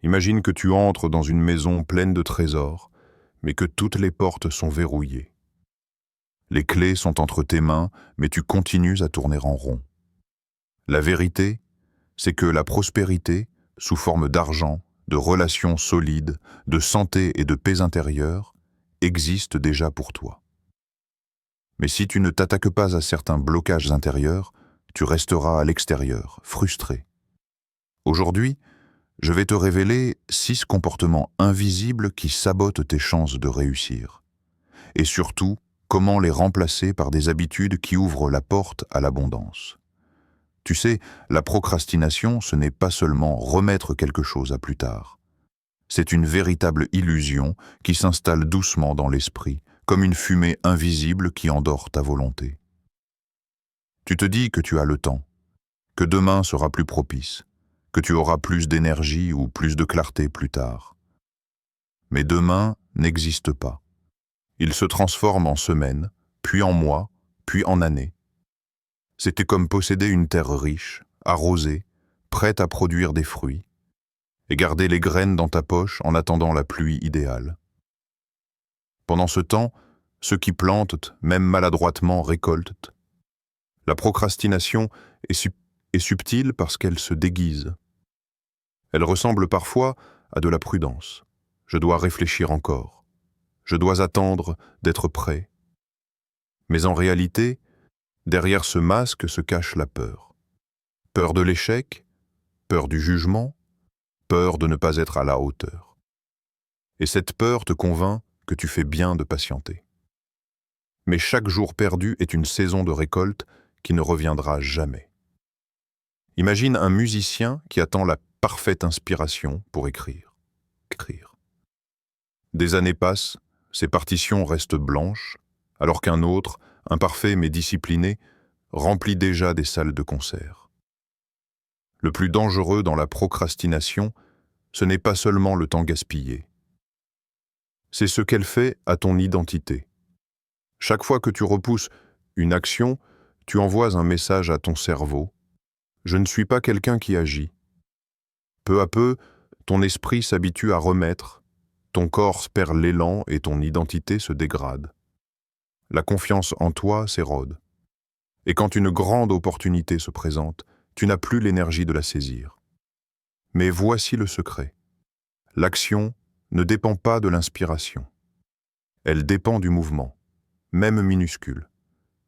Imagine que tu entres dans une maison pleine de trésors, mais que toutes les portes sont verrouillées. Les clés sont entre tes mains, mais tu continues à tourner en rond. La vérité, c'est que la prospérité, sous forme d'argent, de relations solides, de santé et de paix intérieure, existe déjà pour toi. Mais si tu ne t'attaques pas à certains blocages intérieurs, tu resteras à l'extérieur, frustré. Aujourd'hui, je vais te révéler 6 comportements invisibles qui sabotent tes chances de réussir. Et surtout, comment les remplacer par des habitudes qui ouvrent la porte à l'abondance. Tu sais, la procrastination, ce n'est pas seulement remettre quelque chose à plus tard. C'est une véritable illusion qui s'installe doucement dans l'esprit, comme une fumée invisible qui endort ta volonté. Tu te dis que tu as le temps, que demain sera plus propice, que tu auras plus d'énergie ou plus de clarté plus tard. Mais demain n'existe pas. Il se transforme en semaines, puis en mois, puis en années. C'était comme posséder une terre riche, arrosée, prête à produire des fruits, et garder les graines dans ta poche en attendant la pluie idéale. Pendant ce temps, ceux qui plantent, même maladroitement, récoltent. La procrastination est subtile parce qu'elle se déguise. Elle ressemble parfois à de la prudence. Je dois réfléchir encore. Je dois attendre d'être prêt. Mais en réalité, derrière ce masque se cache la peur. Peur de l'échec, peur du jugement, peur de ne pas être à la hauteur. Et cette peur te convainc que tu fais bien de patienter. Mais chaque jour perdu est une saison de récolte qui ne reviendra jamais. Imagine un musicien qui attend la parfaite inspiration pour écrire. Des années passent, ses partitions restent blanches, alors qu'un autre, imparfait mais discipliné, remplit déjà des salles de concert. Le plus dangereux dans la procrastination, ce n'est pas seulement le temps gaspillé. C'est ce qu'elle fait à ton identité. Chaque fois que tu repousses une action, tu envoies un message à ton cerveau. Je ne suis pas quelqu'un qui agit. Peu à peu, ton esprit s'habitue à remettre, ton corps perd l'élan et ton identité se dégrade. La confiance en toi s'érode. Et quand une grande opportunité se présente, tu n'as plus l'énergie de la saisir. Mais voici le secret. L'action ne dépend pas de l'inspiration. Elle dépend du mouvement, même minuscule.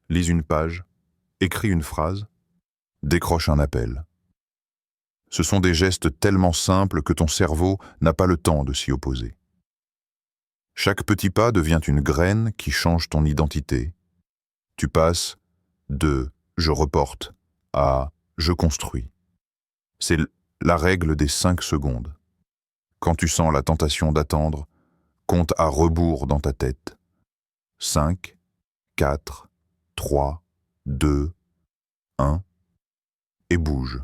Lis une page, écris une phrase, décroche un appel. Ce sont des gestes tellement simples que ton cerveau n'a pas le temps de s'y opposer. Chaque petit pas devient une graine qui change ton identité. Tu passes de « je reporte » à « je construis ». C'est la règle des 5 secondes. Quand tu sens la tentation d'attendre, compte à rebours dans ta tête. 5, 4, 3, 2, 1, et bouge.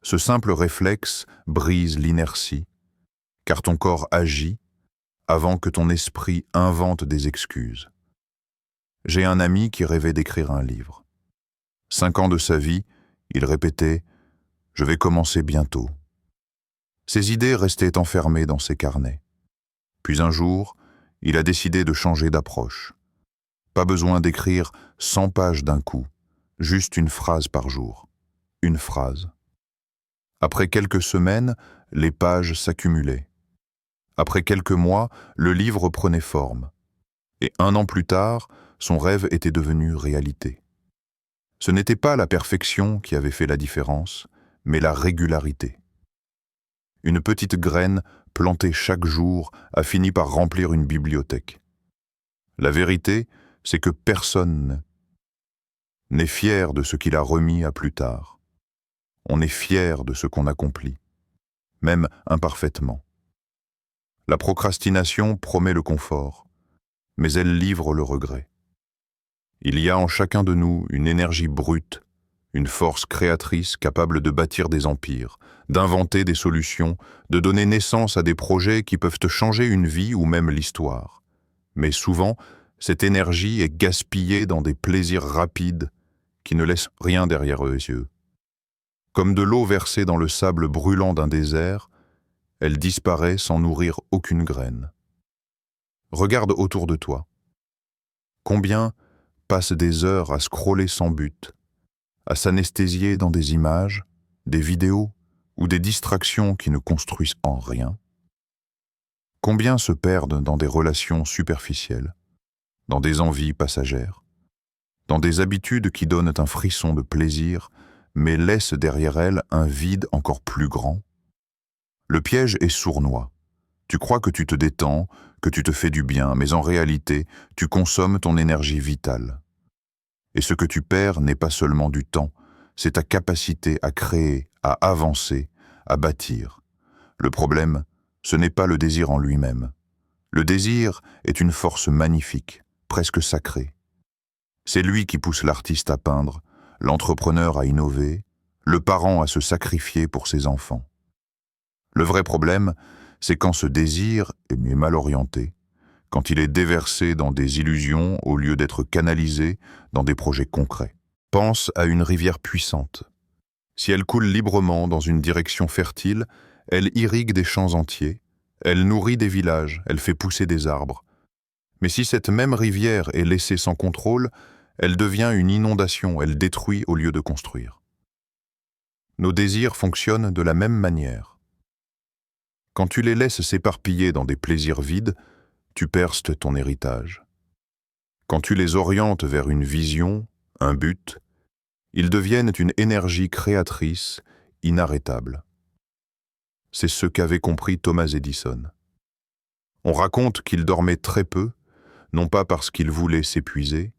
Ce simple réflexe brise l'inertie, car ton corps agit avant que ton esprit invente des excuses. J'ai un ami qui rêvait d'écrire un livre. 5 ans de sa vie, il répétait « Je vais commencer bientôt ». Ses idées restaient enfermées dans ses carnets. Puis un jour, il a décidé de changer d'approche. Pas besoin d'écrire 100 pages d'un coup, juste une phrase par jour. Une phrase. Après quelques semaines, les pages s'accumulaient. Après quelques mois, le livre prenait forme. Et 1 an plus tard, son rêve était devenu réalité. Ce n'était pas la perfection qui avait fait la différence, mais la régularité. Une petite graine plantée chaque jour a fini par remplir une bibliothèque. La vérité, c'est que personne n'est fier de ce qu'il a remis à plus tard. On est fier de ce qu'on accomplit, même imparfaitement. La procrastination promet le confort, mais elle livre le regret. Il y a en chacun de nous une énergie brute, une force créatrice capable de bâtir des empires, d'inventer des solutions, de donner naissance à des projets qui peuvent te changer une vie ou même l'histoire. Mais souvent, cette énergie est gaspillée dans des plaisirs rapides qui ne laissent rien derrière eux yeux. Comme de l'eau versée dans le sable brûlant d'un désert, Elle disparaît sans nourrir aucune graine. Regarde autour de toi. Combien passent des heures à scroller sans but, à s'anesthésier dans des images, des vidéos ou des distractions qui ne construisent en rien? Combien se perdent dans des relations superficielles, dans des envies passagères, dans des habitudes qui donnent un frisson de plaisir, mais laissent derrière elles un vide encore plus grand? Le piège est sournois. Tu crois que tu te détends, que tu te fais du bien, mais en réalité, tu consommes ton énergie vitale. Et ce que tu perds n'est pas seulement du temps, c'est ta capacité à créer, à avancer, à bâtir. Le problème, ce n'est pas le désir en lui-même. Le désir est une force magnifique, presque sacrée. C'est lui qui pousse l'artiste à peindre, l'entrepreneur à innover, le parent à se sacrifier pour ses enfants. Le vrai problème, c'est quand ce désir est mal orienté, quand il est déversé dans des illusions au lieu d'être canalisé dans des projets concrets. Pense à une rivière puissante. Si elle coule librement dans une direction fertile, elle irrigue des champs entiers, elle nourrit des villages, elle fait pousser des arbres. Mais si cette même rivière est laissée sans contrôle, elle devient une inondation, elle détruit au lieu de construire. Nos désirs fonctionnent de la même manière. Quand tu les laisses s'éparpiller dans des plaisirs vides, tu perds ton héritage. Quand tu les orientes vers une vision, un but, ils deviennent une énergie créatrice inarrêtable. C'est ce qu'avait compris Thomas Edison. On raconte qu'il dormait très peu, non pas parce qu'il voulait s'épuiser,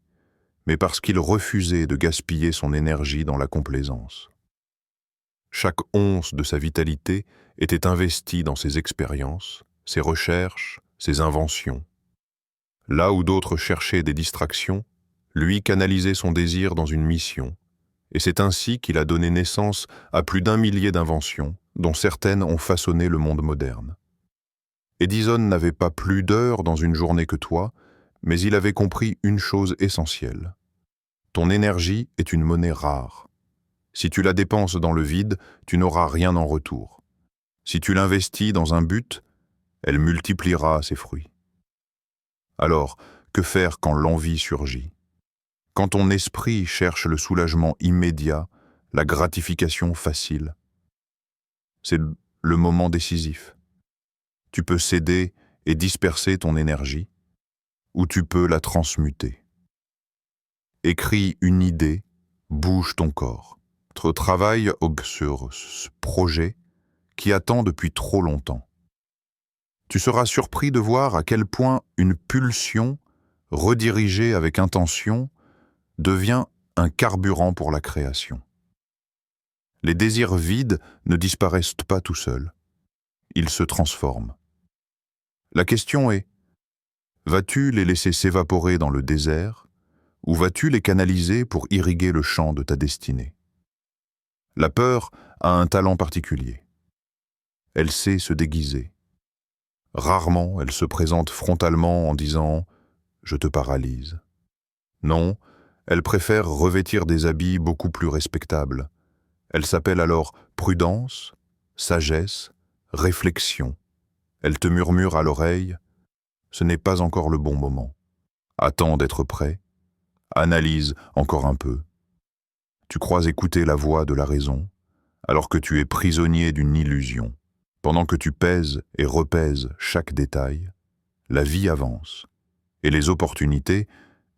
mais parce qu'il refusait de gaspiller son énergie dans la complaisance. Chaque once de sa vitalité était investie dans ses expériences, ses recherches, ses inventions. Là où d'autres cherchaient des distractions, lui canalisait son désir dans une mission, et c'est ainsi qu'il a donné naissance à plus d'1 millier d'inventions, dont certaines ont façonné le monde moderne. Edison n'avait pas plus d'heures dans une journée que toi, mais il avait compris une chose essentielle. Ton énergie est une monnaie rare. Si tu la dépenses dans le vide, tu n'auras rien en retour. Si tu l'investis dans un but, elle multipliera ses fruits. Alors, que faire quand l'envie surgit? Quand ton esprit cherche le soulagement immédiat, la gratification facile? C'est le moment décisif. Tu peux céder et disperser ton énergie, ou tu peux la transmuter. Écris une idée, bouge ton corps. Travaille sur ce projet qui attend depuis trop longtemps. Tu seras surpris de voir à quel point une pulsion, redirigée avec intention, devient un carburant pour la création. Les désirs vides ne disparaissent pas tout seuls. Ils se transforment. La question est, vas-tu les laisser s'évaporer dans le désert ou vas-tu les canaliser pour irriguer le champ de ta destinée? La peur a un talent particulier. Elle sait se déguiser. Rarement, elle se présente frontalement en disant « je te paralyse ». Non, elle préfère revêtir des habits beaucoup plus respectables. Elle s'appelle alors prudence, sagesse, réflexion. Elle te murmure à l'oreille « ce n'est pas encore le bon moment. Attends d'être prêt. Analyse encore un peu. » Tu crois écouter la voix de la raison, alors que tu es prisonnier d'une illusion. Pendant que tu pèses et repèses chaque détail, la vie avance, et les opportunités,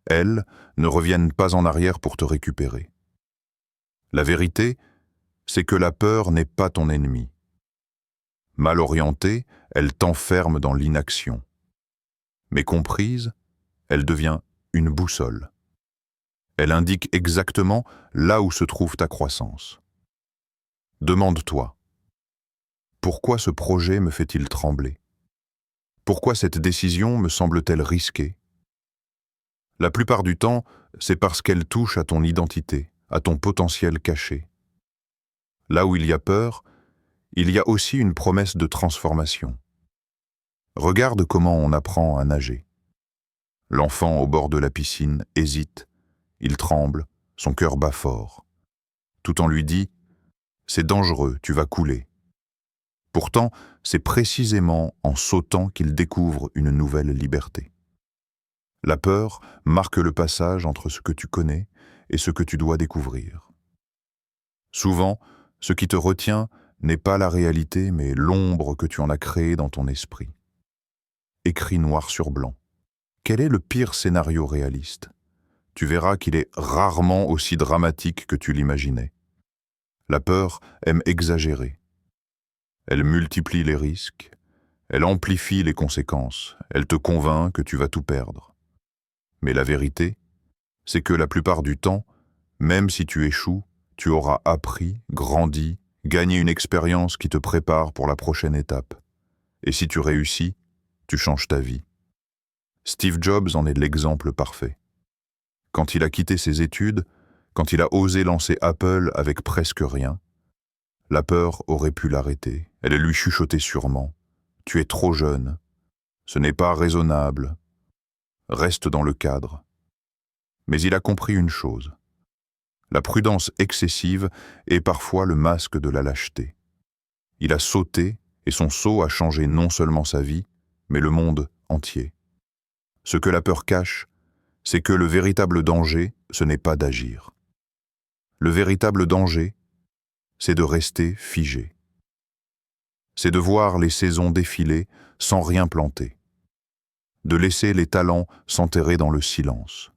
elles, ne reviennent pas en arrière pour te récupérer. La vérité, c'est que la peur n'est pas ton ennemi. Mal orientée, elle t'enferme dans l'inaction. Mais comprise, elle devient une boussole. Elle indique exactement là où se trouve ta croissance. Demande-toi, pourquoi ce projet me fait-il trembler? Pourquoi cette décision me semble-t-elle risquée? La plupart du temps, c'est parce qu'elle touche à ton identité, à ton potentiel caché. Là où il y a peur, il y a aussi une promesse de transformation. Regarde comment on apprend à nager. L'enfant au bord de la piscine hésite, il tremble, son cœur bat fort. Tout en lui dit « c'est dangereux, tu vas couler ». Pourtant, c'est précisément en sautant qu'il découvre une nouvelle liberté. La peur marque le passage entre ce que tu connais et ce que tu dois découvrir. Souvent, ce qui te retient n'est pas la réalité, mais l'ombre que tu en as créée dans ton esprit. Écrit noir sur blanc. Quel est le pire scénario réaliste? Tu verras qu'il est rarement aussi dramatique que tu l'imaginais. La peur aime exagérer. Elle multiplie les risques, elle amplifie les conséquences, elle te convainc que tu vas tout perdre. Mais la vérité, c'est que la plupart du temps, même si tu échoues, tu auras appris, grandi, gagné une expérience qui te prépare pour la prochaine étape. Et si tu réussis, tu changes ta vie. Steve Jobs en est l'exemple parfait. Quand il a quitté ses études, quand il a osé lancer Apple avec presque rien, la peur aurait pu l'arrêter. Elle lui chuchotait sûrement. « Tu es trop jeune. Ce n'est pas raisonnable. Reste dans le cadre. » Mais il a compris une chose. La prudence excessive est parfois le masque de la lâcheté. Il a sauté et son saut a changé non seulement sa vie, mais le monde entier. Ce que la peur cache, c'est que le véritable danger, ce n'est pas d'agir. Le véritable danger, c'est de rester figé. C'est de voir les saisons défiler sans rien planter. De laisser les talents s'enterrer dans le silence.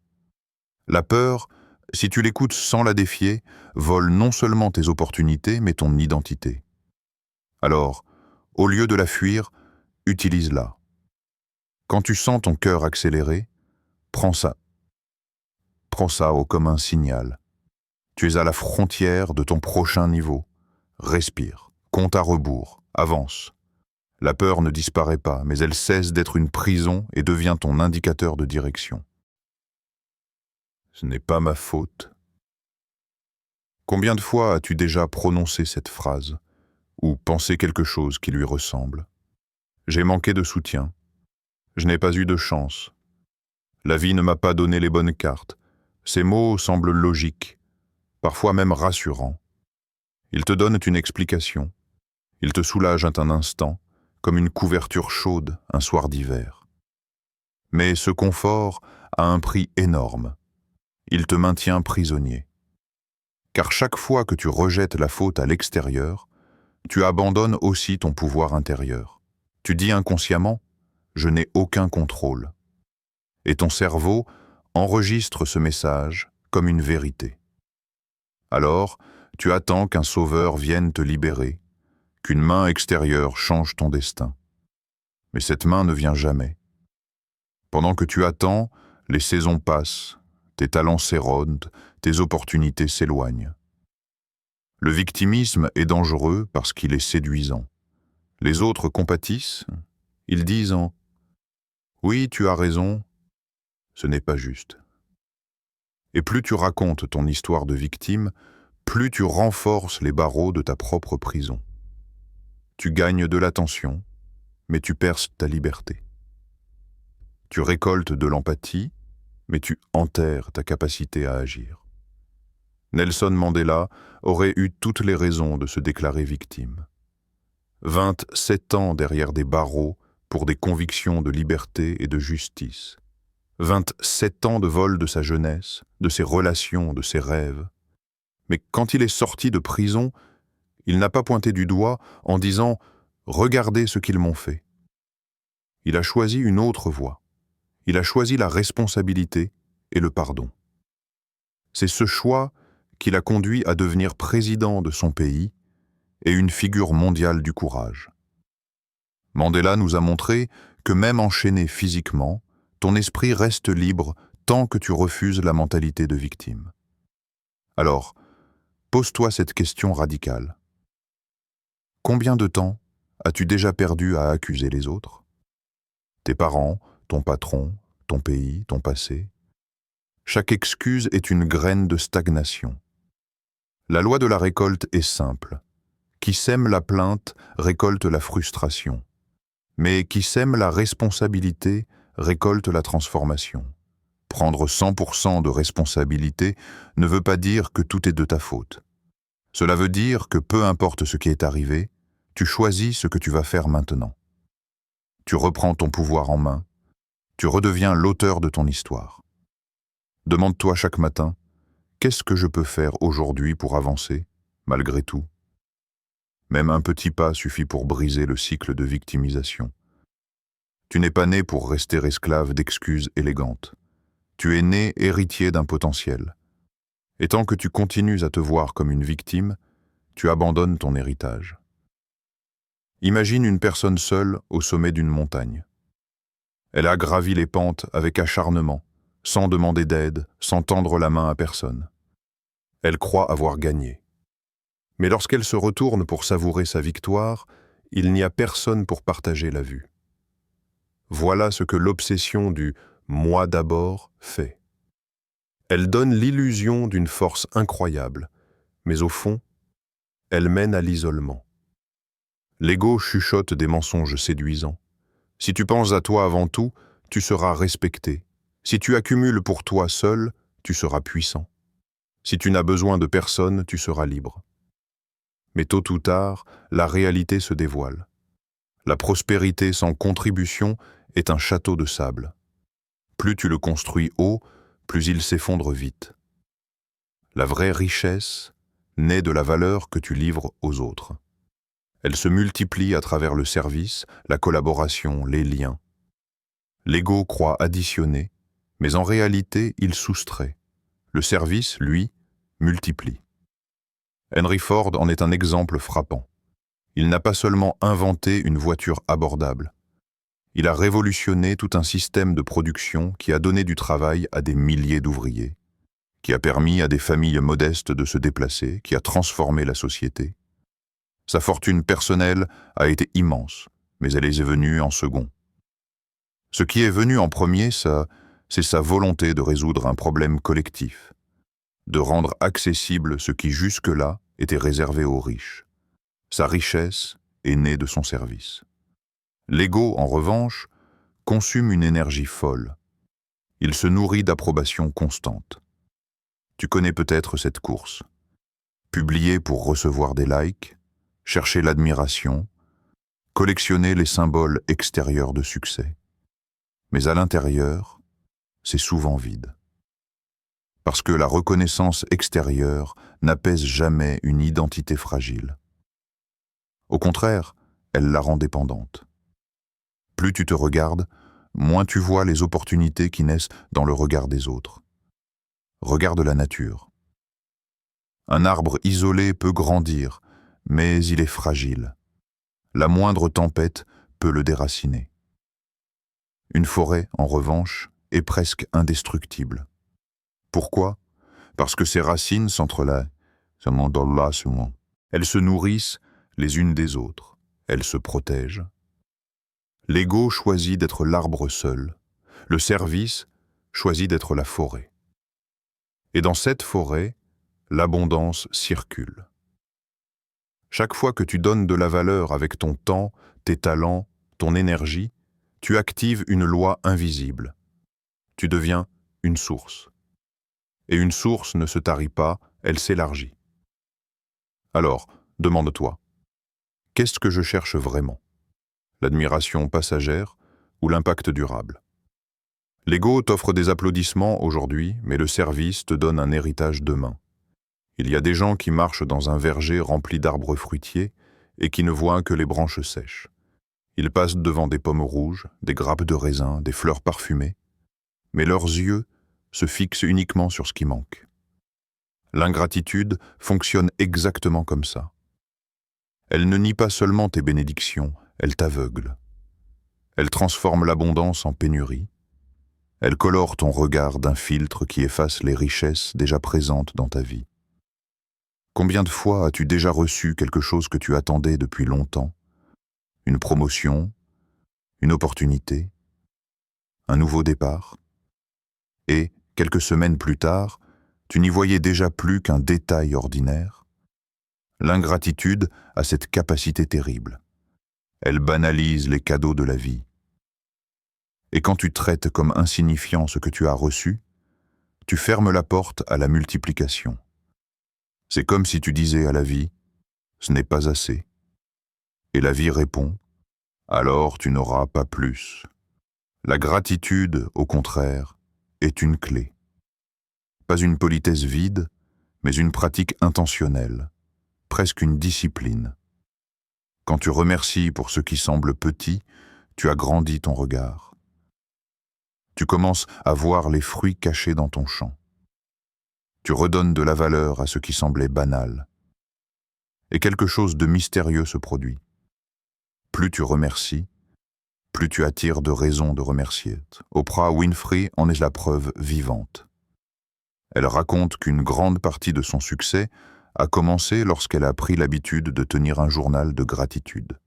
La peur, si tu l'écoutes sans la défier, vole non seulement tes opportunités, mais ton identité. Alors, au lieu de la fuir, utilise-la. Quand tu sens ton cœur accélérer, prends ça. Prends ça comme un signal. Tu es à la frontière de ton prochain niveau. Respire, compte à rebours, avance. La peur ne disparaît pas, mais elle cesse d'être une prison et devient ton indicateur de direction. Ce n'est pas ma faute. Combien de fois as-tu déjà prononcé cette phrase ou pensé quelque chose qui lui ressemble? J'ai manqué de soutien. Je n'ai pas eu de chance. La vie ne m'a pas donné les bonnes cartes. Ces mots semblent logiques, parfois même rassurants. Ils te donnent une explication. Ils te soulagent un instant, comme une couverture chaude un soir d'hiver. Mais ce confort a un prix énorme. Il te maintient prisonnier. Car chaque fois que tu rejettes la faute à l'extérieur, tu abandonnes aussi ton pouvoir intérieur. Tu dis inconsciemment « je n'ai aucun contrôle ». Et ton cerveau enregistre ce message comme une vérité. Alors, tu attends qu'un sauveur vienne te libérer, qu'une main extérieure change ton destin. Mais cette main ne vient jamais. Pendant que tu attends, les saisons passent, tes talents s'érodent, tes opportunités s'éloignent. Le victimisme est dangereux parce qu'il est séduisant. Les autres compatissent, ils disent « oui, tu as raison », ce n'est pas juste. Et plus tu racontes ton histoire de victime, plus tu renforces les barreaux de ta propre prison. Tu gagnes de l'attention, mais tu perces ta liberté. Tu récoltes de l'empathie, mais tu enterres ta capacité à agir. Nelson Mandela aurait eu toutes les raisons de se déclarer victime. 27 ans derrière des barreaux pour des convictions de liberté et de justice. 27 ans de vol de sa jeunesse, de ses relations, de ses rêves. Mais quand il est sorti de prison, il n'a pas pointé du doigt en disant « Regardez ce qu'ils m'ont fait ». Il a choisi une autre voie. Il a choisi la responsabilité et le pardon. C'est ce choix qui l'a conduit à devenir président de son pays et une figure mondiale du courage. Mandela nous a montré que même enchaîné physiquement, ton esprit reste libre tant que tu refuses la mentalité de victime. Alors, pose-toi cette question radicale. Combien de temps as-tu déjà perdu à accuser les autres? Tes parents, ton patron, ton pays, ton passé? Chaque excuse est une graine de stagnation. La loi de la récolte est simple. Qui sème la plainte récolte la frustration. Mais qui sème la responsabilité récolte la transformation. Prendre 100% de responsabilité ne veut pas dire que tout est de ta faute. Cela veut dire que peu importe ce qui est arrivé, tu choisis ce que tu vas faire maintenant. Tu reprends ton pouvoir en main, tu redeviens l'auteur de ton histoire. Demande-toi chaque matin, qu'est-ce que je peux faire aujourd'hui pour avancer, malgré tout? Même un petit pas suffit pour briser le cycle de victimisation. Tu n'es pas né pour rester esclave d'excuses élégantes. Tu es né héritier d'un potentiel. Et tant que tu continues à te voir comme une victime, tu abandonnes ton héritage. Imagine une personne seule au sommet d'une montagne. Elle a gravi les pentes avec acharnement, sans demander d'aide, sans tendre la main à personne. Elle croit avoir gagné. Mais lorsqu'elle se retourne pour savourer sa victoire, il n'y a personne pour partager la vue. Voilà ce que l'obsession du « moi d'abord » fait. Elle donne l'illusion d'une force incroyable, mais au fond, elle mène à l'isolement. L'ego chuchote des mensonges séduisants. Si tu penses à toi avant tout, tu seras respecté. Si tu accumules pour toi seul, tu seras puissant. Si tu n'as besoin de personne, tu seras libre. Mais tôt ou tard, la réalité se dévoile. La prospérité sans contribution est un château de sable. Plus tu le construis haut, plus il s'effondre vite. La vraie richesse naît de la valeur que tu livres aux autres. Elle se multiplie à travers le service, la collaboration, les liens. L'ego croit additionner, mais en réalité, il soustrait. Le service, lui, multiplie. Henry Ford en est un exemple frappant. Il n'a pas seulement inventé une voiture abordable. Il a révolutionné tout un système de production qui a donné du travail à des milliers d'ouvriers, qui a permis à des familles modestes de se déplacer, qui a transformé la société. Sa fortune personnelle a été immense, mais elle est venue en second. Ce qui est venu en premier, c'est sa volonté de résoudre un problème collectif, de rendre accessible ce qui jusque-là était réservé aux riches. Sa richesse est née de son service. L'ego, en revanche, consomme une énergie folle. Il se nourrit d'approbation constante. Tu connais peut-être cette course. Publier pour recevoir des likes, chercher l'admiration, collectionner les symboles extérieurs de succès. Mais à l'intérieur, c'est souvent vide. Parce que la reconnaissance extérieure n'apaise jamais une identité fragile. Au contraire, elle la rend dépendante. Plus tu te regardes, moins tu vois les opportunités qui naissent dans le regard des autres. Regarde la nature. Un arbre isolé peut grandir, mais il est fragile. La moindre tempête peut le déraciner. Une forêt, en revanche, est presque indestructible. Pourquoi? Parce que ses racines s'entrelacent. Elles se nourrissent les unes des autres. Elles se protègent. L'ego choisit d'être l'arbre seul. Le service choisit d'être la forêt. Et dans cette forêt, l'abondance circule. Chaque fois que tu donnes de la valeur avec ton temps, tes talents, ton énergie, tu actives une loi invisible. Tu deviens une source. Et une source ne se tarit pas, elle s'élargit. Alors, demande-toi, qu'est-ce que je cherche vraiment? L'admiration passagère ou l'impact durable? L'ego t'offre des applaudissements aujourd'hui, mais le service te donne un héritage demain. Il y a des gens qui marchent dans un verger rempli d'arbres fruitiers et qui ne voient que les branches sèches. Ils passent devant des pommes rouges, des grappes de raisin, des fleurs parfumées, mais leurs yeux se fixent uniquement sur ce qui manque. L'ingratitude fonctionne exactement comme ça. Elle ne nie pas seulement tes bénédictions, elle t'aveugle. Elle transforme l'abondance en pénurie. Elle colore ton regard d'un filtre qui efface les richesses déjà présentes dans ta vie. Combien de fois as-tu déjà reçu quelque chose que tu attendais depuis longtemps? Une promotion, une opportunité, un nouveau départ? Et, quelques semaines plus tard, tu n'y voyais déjà plus qu'un détail ordinaire? L'ingratitude a cette capacité terrible. Elle banalise les cadeaux de la vie. Et quand tu traites comme insignifiant ce que tu as reçu, tu fermes la porte à la multiplication. C'est comme si tu disais à la vie « ce n'est pas assez ». Et la vie répond, alors tu n'auras pas plus. La gratitude, au contraire, est une clé. Pas une politesse vide, mais une pratique intentionnelle, presque une discipline. Quand tu remercies pour ce qui semble petit, tu agrandis ton regard. Tu commences à voir les fruits cachés dans ton champ. Tu redonnes de la valeur à ce qui semblait banal. Et quelque chose de mystérieux se produit. Plus tu remercies, plus tu attires de raisons de remercier. Oprah Winfrey en est la preuve vivante. Elle raconte qu'une grande partie de son succès a commencé lorsqu'elle a pris l'habitude de tenir un journal de gratitude.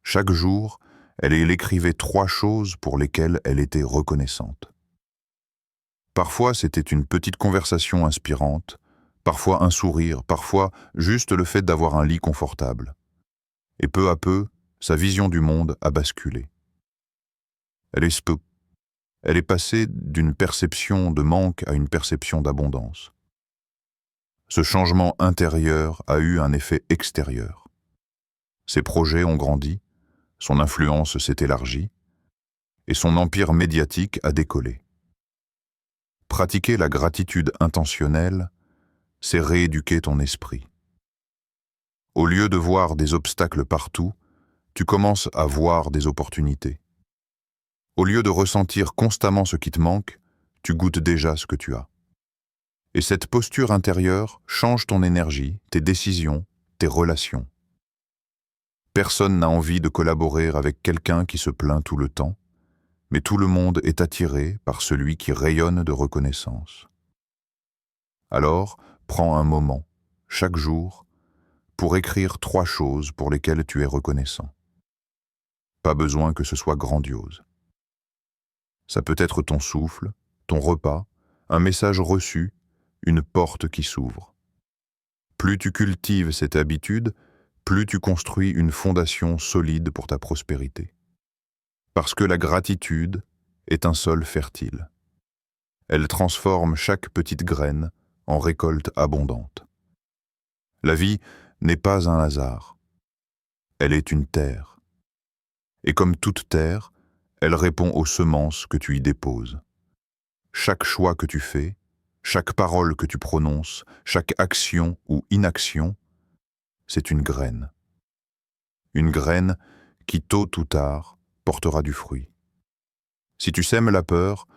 Chaque jour, elle écrivait 3 choses pour lesquelles elle était reconnaissante. Parfois, c'était une petite conversation inspirante, parfois un sourire, parfois juste le fait d'avoir un lit confortable. Et peu à peu, sa vision du monde a basculé. Elle est passée d'une perception de manque à une perception d'abondance. Ce changement intérieur a eu un effet extérieur. Ses projets ont grandi, son influence s'est élargie, et son empire médiatique a décollé. Pratiquer la gratitude intentionnelle, c'est rééduquer ton esprit. Au lieu de voir des obstacles partout, tu commences à voir des opportunités. Au lieu de ressentir constamment ce qui te manque, tu goûtes déjà ce que tu as. Et cette posture intérieure change ton énergie, tes décisions, tes relations. Personne n'a envie de collaborer avec quelqu'un qui se plaint tout le temps, mais tout le monde est attiré par celui qui rayonne de reconnaissance. Alors, prends un moment, chaque jour, pour écrire 3 choses pour lesquelles tu es reconnaissant. Pas besoin que ce soit grandiose. Ça peut être ton souffle, ton repas, un message reçu, une porte qui s'ouvre. Plus tu cultives cette habitude, plus tu construis une fondation solide pour ta prospérité. Parce que la gratitude est un sol fertile. Elle transforme chaque petite graine en récolte abondante. La vie n'est pas un hasard. Elle est une terre. Et comme toute terre, elle répond aux semences que tu y déposes. Chaque choix que tu fais, chaque parole que tu prononces, chaque action ou inaction, c'est une graine. Une graine qui, tôt ou tard, portera du fruit. Si tu sèmes la peur,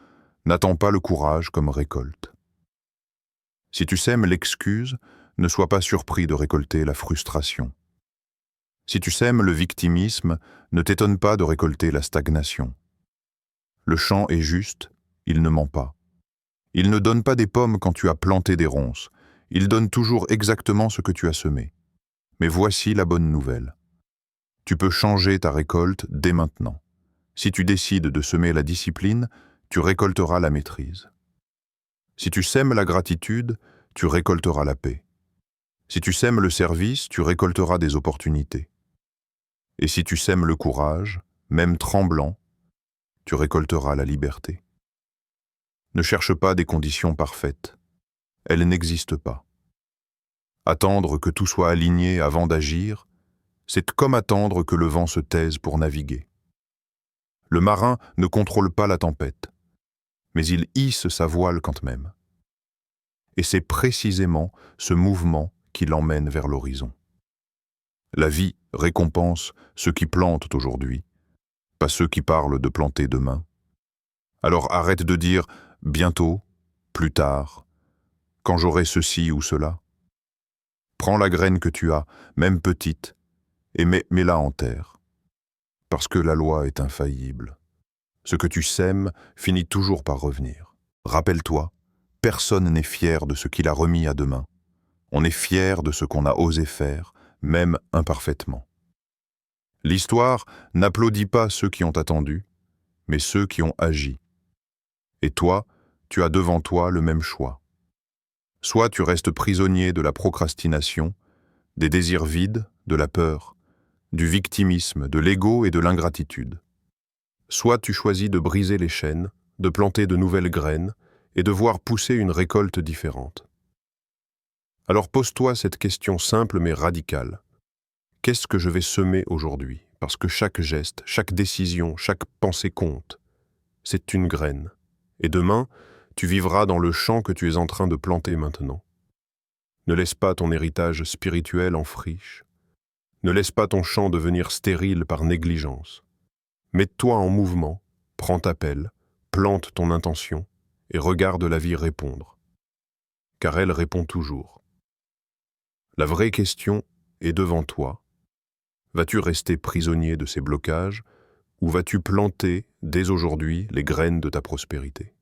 n'attends pas le courage comme récolte. Si tu sèmes l'excuse, ne sois pas surpris de récolter la frustration. Si tu sèmes le victimisme, ne t'étonne pas de récolter la stagnation. Le champ est juste, il ne ment pas. Il ne donne pas des pommes quand tu as planté des ronces, il donne toujours exactement ce que tu as semé. Mais voici la bonne nouvelle. Tu peux changer ta récolte dès maintenant. Si tu décides de semer la discipline, tu récolteras la maîtrise. Si tu sèmes la gratitude, tu récolteras la paix. Si tu sèmes le service, tu récolteras des opportunités. Et si tu sèmes le courage, même tremblant, tu récolteras la liberté. Ne cherche pas des conditions parfaites. Elles n'existent pas. Attendre que tout soit aligné avant d'agir, c'est comme attendre que le vent se taise pour naviguer. Le marin ne contrôle pas la tempête, mais il hisse sa voile quand même. Et c'est précisément ce mouvement qui l'emmène vers l'horizon. La vie récompense ceux qui plantent aujourd'hui, pas ceux qui parlent de planter demain. Alors arrête de dire « bientôt »,« plus tard »,« quand j'aurai ceci ou cela ». Prends la graine que tu as, même petite, et mets-la en terre. Parce que la loi est infaillible. Ce que tu sèmes finit toujours par revenir. Rappelle-toi, personne n'est fier de ce qu'il a remis à demain. On est fier de ce qu'on a osé faire, même imparfaitement. L'histoire n'applaudit pas ceux qui ont attendu, mais ceux qui ont agi. Et toi, tu as devant toi le même choix. Soit tu restes prisonnier de la procrastination, des désirs vides, de la peur, du victimisme, de l'ego et de l'ingratitude. Soit tu choisis de briser les chaînes, de planter de nouvelles graines et de voir pousser une récolte différente. Alors pose-toi cette question simple mais radicale. Qu'est-ce que je vais semer aujourd'hui? Parce que chaque geste, chaque décision, chaque pensée compte. C'est une graine. Et demain, tu vivras dans le champ que tu es en train de planter maintenant. Ne laisse pas ton héritage spirituel en friche. Ne laisse pas ton champ devenir stérile par négligence. Mets-toi en mouvement, prends ta pelle, plante ton intention et regarde la vie répondre. Car elle répond toujours. La vraie question est devant toi. Vas-tu rester prisonnier de ces blocages ou vas-tu planter dès aujourd'hui les graines de ta prospérité ?